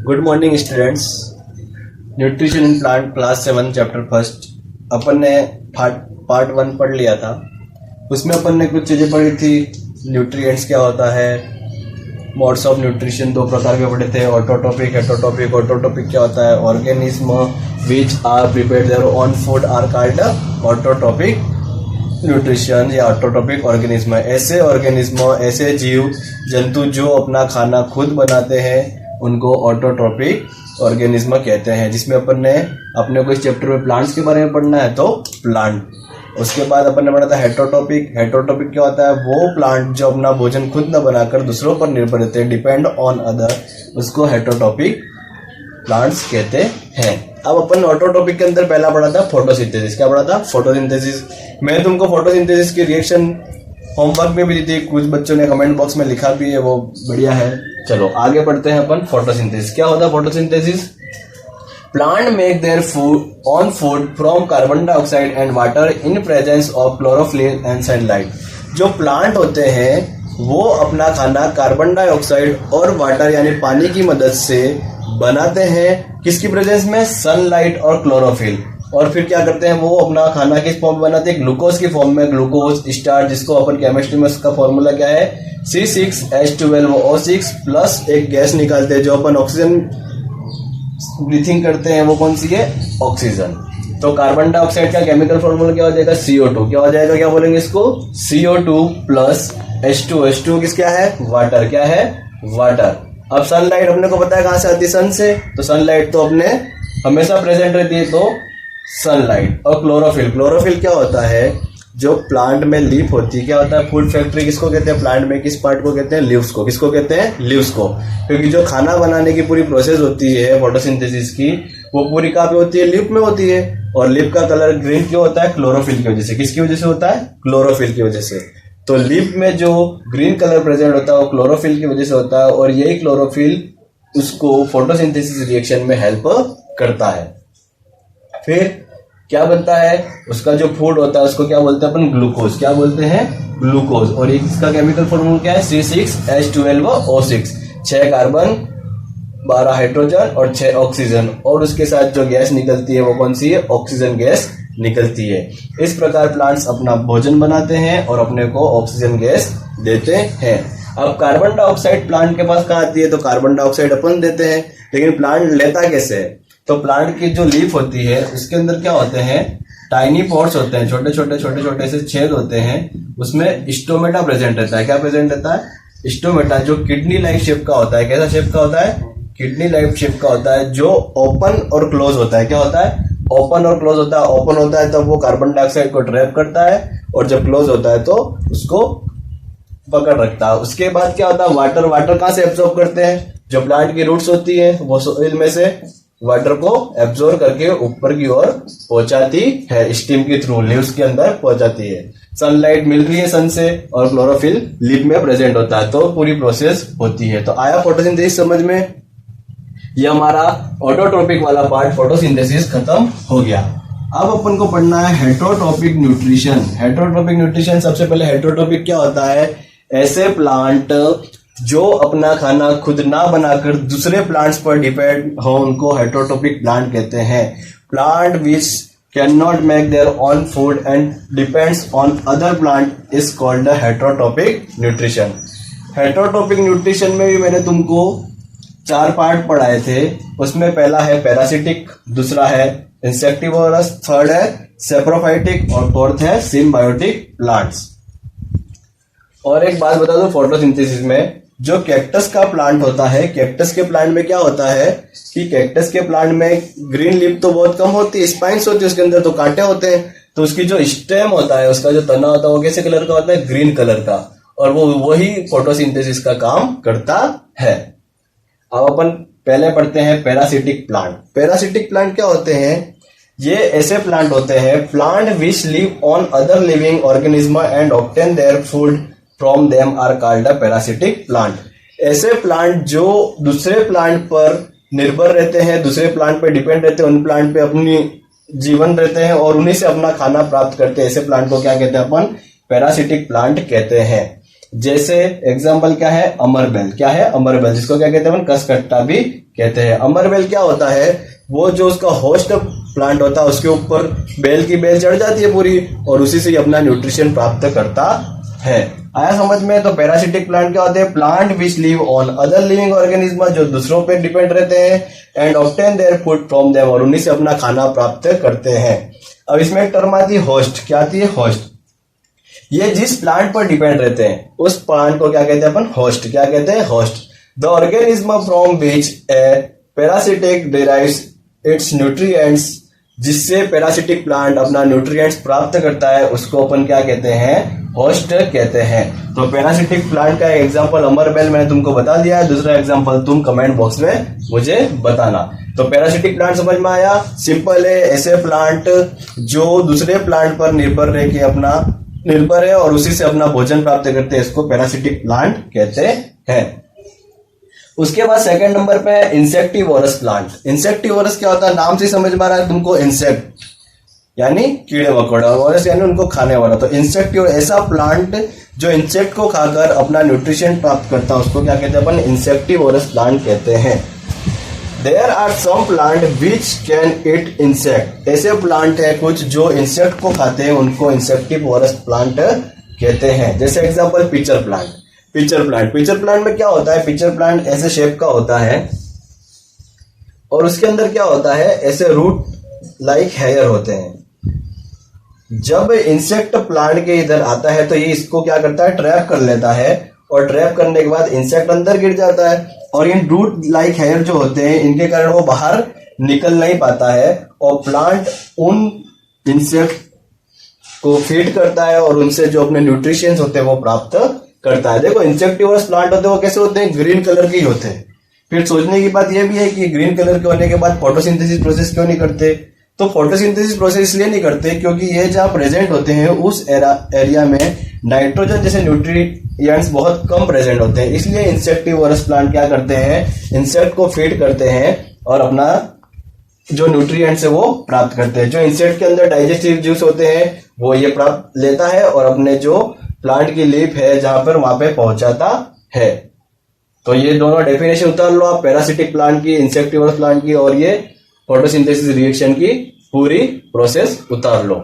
Good morning students. Nutrition in plant class 7 chapter first अपन ने part 1 पढ़ लिया था। उसमें अपन ने कुछ चीज़ें पढ़ी थी। न्यूट्रिएंट्स क्या होता है, मोड्स ऑफ न्यूट्रिशन 2 प्रकार के पढ़े थे, ऑटोट्रोपिक हेटरोट्रोपिक। ऑटोट्रोपिक क्या होता है, organism which are prepared their own food are called autotrophic nutrition या ऑटोट्रोपिक ऑर्गेनिज्म। ऐसे ऑर्गेनिज्म, ऐसे जीव जंतु जो अपना खाना खुद बनाते हैं उनको ऑटोट्रोपिक ऑर्गेनिज्म कहते हैं। जिसमें अपन ने अपने को इस चैप्टर में प्लांट्स के बारे में पढ़ना है तो प्लांट। उसके बाद अपन ने पढ़ा था हेटरोट्रोपिक। हेटरोट्रोपिक क्या होता है, वो प्लांट जो अपना भोजन खुद न बनाकर दूसरों पर निर्भर रहते हैं, डिपेंड ऑन अदर, उसको हेटरोट्रोपिक प्लांट्स कहते हैं। अब अपन ऑटोट्रोपिक के अंदर पहला पढ़ा था फोटोसिंथेसिस। क्या पढ़ा था, फोटोसिंथेसिस। मैं तुमको फोटोसिंथेसिस की रिएक्शन होमवर्क में भी दी थी, कुछ बच्चों ने कमेंट बॉक्स में लिखा भी है, वो बढ़िया है। चलो आगे पढ़ते हैं अपन। फोटोसिंथेसिस क्या होता है, photosynthesis plant make their food from carbon dioxide and water in presence of chlorophyll and sunlight. जो प्लांट होते हैं वो अपना खाना कार्बन डाइऑक्साइड और वाटर यानी पानी की मदद से बनाते हैं। किसकी प्रेजेंस में, सनलाइट और क्लोरोफिल। और फिर क्या करते हैं, वो अपना खाना किस फॉर्म में बनाते हैं, ग्लूकोज की फॉर्म में। ग्लूकोज स्टार्च, जिसको अपन केमिस्ट्री में उसका फॉर्मूला क्या है, C6H12O6 प्लस एक गैस निकालते हैं जो अपन ऑक्सीजन ब्रीथिंग करते हैं, वो कौन सी है, ऑक्सीजन। तो कार्बन डाइऑक्साइड का केमिकल फॉर्मूला क्या हो जाएगा, CO2। क्या हो जाएगा, क्या बोलेंगे इसको, CO2 प्लस H2 किस क्या है, वाटर। क्या है, वाटर। अब सनलाइट अपने को पता है कहां से आती है, सन से। तो सनलाइट तो अपने हमेशा प्रेजेंट रहती है, तो सनलाइट। और क्लोरोफिल क्या होता है, जो प्लांट में लीफ होती है। क्या होता है, फूड फैक्ट्री किसको कहते हैं, प्लांट में किस पार्ट को कहते हैं, लीव्स को। किसको कहते हैं, लीव्स को। क्योंकि जो खाना बनाने की पूरी प्रोसेस होती है फोटोसिंथेसिस की, वो पूरी कहाँ पे होती है, लीफ में होती है। और लीफ का कलर ग्रीन क्यों होता है, क्लोरोफिल की वजह से। किसकी वजह से होता है, क्लोरोफिल की वजह से। तो लीफ में जो ग्रीन कलर प्रेजेंट होता है वो क्लोरोफिल की वजह से होता है, और यही क्लोरोफिल उसको फोटोसिंथेसिस रिएक्शन में हेल्प करता है। फिर क्या बनता है, उसका जो फूड होता है उसको क्या बोलते हैं अपन, ग्लूकोज। क्या बोलते हैं, ग्लूकोज। और इसका केमिकल फॉर्मूला क्या है, C6H12O6। 6 कार्बन, 12 हाइड्रोजन और 6 ऑक्सीजन। और उसके साथ जो गैस निकलती है वो कौन सी है, ऑक्सीजन गैस निकलती है। इस प्रकार प्लांट्स अपना भोजन बनाते हैं और अपने को ऑक्सीजन गैस देते हैं। अब कार्बन डाइऑक्साइड प्लांट के पास कहाँ आती है, तो कार्बन डाइऑक्साइड अपन देते हैं, लेकिन प्लांट लेता कैसे है। तो प्लांट की जो लीफ होती है उसके अंदर क्या होते हैं, टाइनी पोर्स होते हैं, छोटे छोटे से छेद होते हैं। उसमें स्टोमेटा प्रेजेंट रहता है। क्या प्रेजेंट रहता है, स्टोमेटा, जो किडनी लाइक शेप का होता है। कैसा शेप का होता है, किडनी लाइक शेप का होता है, जो ओपन और क्लोज होता है। क्या होता है, ओपन और क्लोज होता है। ओपन होता है तब वो कार्बन डाइऑक्साइड को ट्रैप करता है, और जब क्लोज होता है तो उसको पकड़ रखता है। उसके बाद क्या होता है, वाटर कहाँ से एब्जॉर्ब करते हैं, जो प्लांट की रूट्स होती है वो सोइल में से वाटर को एब्जॉर्ब करके ऊपर की ओर पहुंचाती है, स्टीम के थ्रू लीव्स के अंदर पहुंचाती है। सनलाइट मिल रही है सन से, और क्लोरोफिल लीफ में प्रेजेंट होता है, तो पूरी प्रोसेस होती है। तो आया फोटोसिंथेसिस समझ में। ये हमारा ऑटोट्रोपिक वाला पार्ट फोटोसिंथेसिस खत्म हो गया। अब अपन को पढ़ना है हेटरोट्रोपिक न्यूट्रिशन। हेटरोट्रोपिक न्यूट्रिशन, सबसे पहले हेटरोट्रोपिक क्या होता है, ऐसे प्लांट जो अपना खाना खुद ना बनाकर दूसरे प्लांट्स पर डिपेंड हो, उनको हेटरोट्रोपिक प्लांट कहते हैं। Plant which can not make there own food and depends on other plant is called heterotrophic nutrition. Heterotrophic nutrition में भी मैंने तुमको 4 पार्ट पढ़ाए थे। उसमें पहला है पैरासिटिक, दूसरा है इंसेक्टिवोरस, थर्ड है सेप्रोफाइटिक और फोर्थ है सिम्बायोटिक प्लांट्स। और एक बात बता दो, फोटोसिंथेसिस में जो कैक्टस का प्लांट होता है, कैक्टस के प्लांट में क्या होता है कि कैक्टस के प्लांट में ग्रीन लीफ तो बहुत कम होती है, स्पाइन्स होती है, उसके अंदर तो कांटे होते हैं। तो उसकी जो स्टेम होता है, उसका जो तना होता है वो कैसे कलर का होता है, ग्रीन कलर का। और वो वही फोटोसिंथेसिस का काम करता है। अब अपन पहले पढ़ते हैं पैरासिटिक प्लांट। पैरासिटिक प्लांट क्या होते हैं, ये ऐसे प्लांट होते हैं, plant which live on other living organism and obtain their food from them are called a parasitic plant. ऐसे प्लांट जो दूसरे प्लांट पर निर्भर रहते हैं, दूसरे प्लांट पर डिपेंड रहते हैं, उन प्लांट पे अपनी जीवन रहते हैं और उन्हीं से अपना खाना प्राप्त करते हैं, ऐसे प्लांट को क्या कहते हैं अपन, पैरासिटिक प्लांट कहते हैं। जैसे एग्जाम्पल क्या है, अमरबेल। क्या है, अमरबेल, जिसको क्या कहते हैं, कसकट्टा भी कहते हैं। अमरबेल क्या होता है, वो जो उसका होस्ट प्लांट होता है उसके ऊपर बेल की बेल चढ़ जाती है पूरी, और उसी से अपना न्यूट्रिशन प्राप्त करता है। आया समझ में? तो पैरासिटिक प्लांट क्या होते हैं, plant which live on other living organism, जो दूसरों पे डिपेंड रहते हैं, and obtain their food from them, और उन्हीं से अपना खाना प्राप्त करते हैं। अब इसमें एक टर्म आती है होस्ट। क्या आती है, होस्ट। ये जिस प्लांट पर डिपेंड रहते हैं उस प्लांट को क्या कहते हैं अपन, होस्ट। क्या कहते हैं, host. The organism from which A parasitic derives it's nutrients, जिससे पैरासिटिक प्लांट अपना न्यूट्रिएंट्स प्राप्त करता है उसको अपन क्या कहते हैं, होस्ट कहते हैं। तो पैरासिटिक प्लांट का एग्जांपल अमरबेल मैंने तुमको बता दिया है, दूसरा एग्जांपल तुम कमेंट बॉक्स में मुझे बताना। तो पैरासिटिक प्लांट समझ में आया, सिंपल है। ऐसे प्लांट जो दूसरे प्लांट पर निर्भर है और उसी से अपना भोजन प्राप्त करते हैं, इसको पैरासिटिक प्लांट कहते हैं। उसके बाद सेकंड नंबर पे है इंसेक्टिवोरस प्लांट। इंसेक्टिवोरस क्या होता है, नाम से समझ में आ रहा है तुमको, इंसेक्ट यानी कीड़े मकोड़े, वोरस यानी उनको खाने वाला। तो इंसेक्टिव ऐसा प्लांट जो इंसेक्ट को खाकर अपना न्यूट्रिशन प्राप्त करता है उसको क्या कहते हैं अपन, इंसेक्टिवोरस प्लांट कहते हैं। There are some plant which can eat insect. ऐसे प्लांट है कुछ जो इंसेक्ट को खाते हैं, उनको इंसेक्टिवोरस प्लांट कहते हैं। जैसे example pitcher plant. Pitcher plant में क्या होता है, पिचर प्लांट ऐसे शेप का होता है और उसके अंदर क्या होता है, ऐसे रूट लाइक हेयर होते हैं। जब इंसेक्ट प्लांट के इधर आता है तो ये इसको क्या करता है, ट्रैप कर लेता है, और ट्रैप करने के बाद इंसेक्ट अंदर गिर जाता है, और इन रूट लाइक हेयर जो होते हैं इनके कारण वो बाहर निकल नहीं पाता है, और प्लांट उन इंसेक्ट को फीड करता है और उनसे जो अपने न्यूट्रिशंस होते हैं वो प्राप्त करता है। देखो इंसेक्टिवोरस प्लांट होते हैं वो कैसे होते हैं, ग्रीन कलर के ही होते हैं। फिर सोचने की बात यह भी है कि ग्रीन कलर के होने के बाद फोटोसिंथेसिस प्रोसेस क्यों नहीं करते। तो फोटोसिंथेसिस प्रोसेस इसलिए नहीं करते क्योंकि ये जहां प्रेजेंट होते हैं उस एरिया में नाइट्रोजन जैसे न्यूट्रिएंट्स बहुत कम प्रेजेंट होते हैं, इसलिए इंसेक्टिवोरस प्लांट क्या करते हैं, इंसेक्ट को फीड करते हैं और अपना जो न्यूट्रिएंट्स है वो प्राप्त करते हैं। जो इंसेक्ट के अंदर डाइजेस्टिव जूस होते हैं वो ये प्राप्त लेता है और अपने जो प्लांट की लीफ है जहां पर वहां पे पहुंचाता है। तो ये दोनों डेफिनेशन उतार लो आप, पैरासिटिक प्लांट की, इंसेक्टिवोरस प्लांट की, और ये फोटोसिंथेसिस रिएक्शन की पूरी प्रोसेस उतार लो।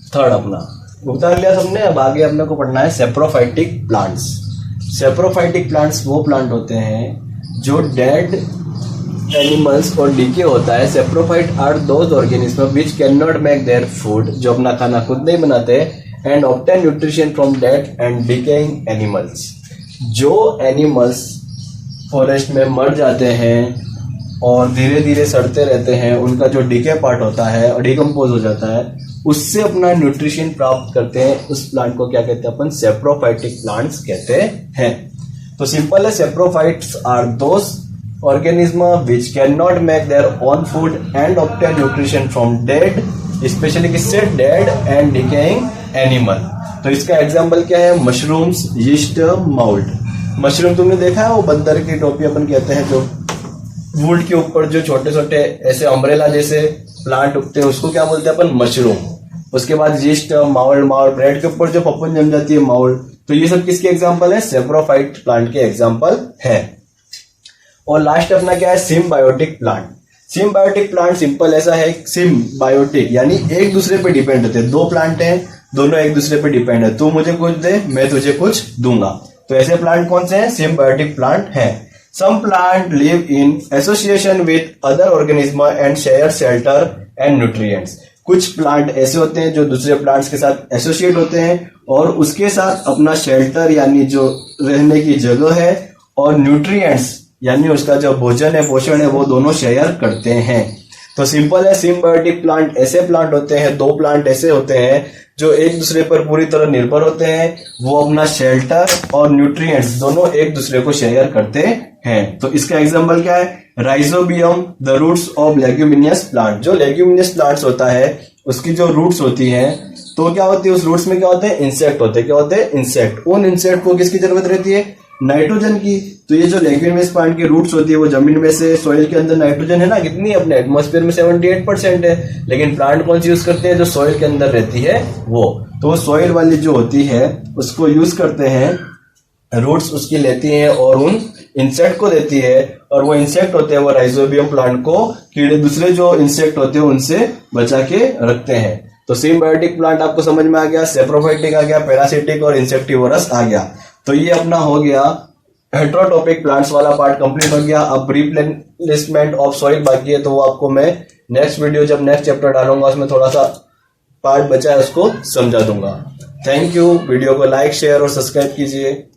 थर्ड अपना उतार लिया सबने। अब आगे अपने को पढ़ना है सेप्रोफाइटिक प्लांट्स। सेप्रोफाइटिक प्लांट्स वो प्लांट होते हैं जो डेड एनिमल्स और डीके होता है। Saprophyte are those organism which can not make their food, जो अपना खाना खुद नहीं बनाते, and obtain nutrition from dead and decaying animals. जो एनिमल्स फॉरेस्ट में मर जाते हैं और धीरे धीरे सड़ते रहते हैं, उनका जो डीके पार्ट होता है और डिकम्पोज हो जाता है, उससे अपना न्यूट्रिशन प्राप्त करते हैं। उस प्लांट को क्या कहते हैं अपन, सेप्रोफाइटिक प्लांट्स कहते हैं। तो सिंपल है, saprophytes are those organism which cannot make their own food and obtain nutrition from dead, especially किससे, dead and decaying animal। तो इसका एग्जांपल क्या है, मशरूम्स, यीस्ट, माउल्ड। मशरूम तुमने देखा है, वो बंदर की टोपी अपन कहते हैं, जो वुड के ऊपर जो छोटे छोटे ऐसे अम्ब्रेला जैसे प्लांट उगते हैं उसको क्या बोलते हैं अपन, मशरूम। उसके बाद यीस्ट, माउल्ड ब्रेड के ऊपर जो पपन जम जाती है, माउल्ड। तो ये सब किसके एग्जाम्पल है, सेप्रोफाइट प्लांट के एग्जाम्पल है। और लास्ट अपना क्या है, symbiotic plant. Symbiotic plant simple ऐसा है, सिम्बायोटिक यानी एक दूसरे पे डिपेंड होते हैं। दो प्लांट हैं, दोनों एक दूसरे पे डिपेंड है, तू मुझे कुछ दे मैं तुझे कुछ दूंगा। तो ऐसे प्लांट कौन से हैं, सिम्बायोटिक प्लांट हैं। Some plant live in association with other organism and share shelter and nutrients. कुछ प्लांट ऐसे होते हैं जो दूसरे प्लांट्स के साथ एसोसिएट होते हैं और उसके साथ अपना शेल्टर यानी जो रहने की जगह है और न्यूट्रिएंट्स यानी उसका जो भोजन है, पोषण है, वो दोनों शेयर करते हैं। तो सिंपल है, सिम्बायोटिक प्लांट ऐसे प्लांट होते हैं, दो प्लांट ऐसे होते हैं जो एक दूसरे पर पूरी तरह निर्भर होते हैं, वो अपना शेल्टर और न्यूट्रिएंट्स दोनों एक दूसरे को शेयर करते हैं। तो इसका एग्जांपल क्या है, rhizobium, the roots of leguminous plant. जो लेग्यूमिनियस प्लांट्स होता है उसकी जो रूट्स होती हैं, तो क्या होती है, उस रूट्स में क्या होते हैं, इंसेक्ट होते हैं। क्या होते हैं, इंसेक्ट। उन इंसेक्ट को किसकी जरूरत रहती है, नाइट्रोजन की। तो ये जो लेग्यूमिनस प्लांट की रूट्स होती है वो जमीन में से सॉइल के अंदर नाइट्रोजन है ना, कितनी है अपने एटमॉस्फेयर में 78% है। लेकिन प्लांट कौन सी यूज करते हैं, जो सॉइल के अंदर रहती है वो। तो सॉइल वाली जो होती है उसको यूज करते हैं, रूट्स उसकी लेती हैं और उन इंसेक्ट को देती है, और वो इंसेक्ट होते हैं वो राइजोबियम प्लांट को कीड़े दूसरे जो इंसेक्ट होते हैं उनसे बचा के रखते हैं। तो सिम्बायोटिक प्लांट आपको समझ में आ गया, सेप्रोफाइटिक आ गया, पैरासिटिक और इंसेक्टिवोरस आ गया। तो ये अपना हो गया हेट्रोटॉपिक प्लांट्स वाला पार्ट कंप्लीट हो गया। अब रिप्लेसमेंट ऑफ सॉइल बाकी है, तो वो आपको मैं नेक्स्ट वीडियो जब नेक्स्ट चैप्टर डालूंगा उसमें थोड़ा सा पार्ट बचा है उसको समझा दूंगा। Thank you. वीडियो को लाइक शेयर और सब्सक्राइब कीजिए।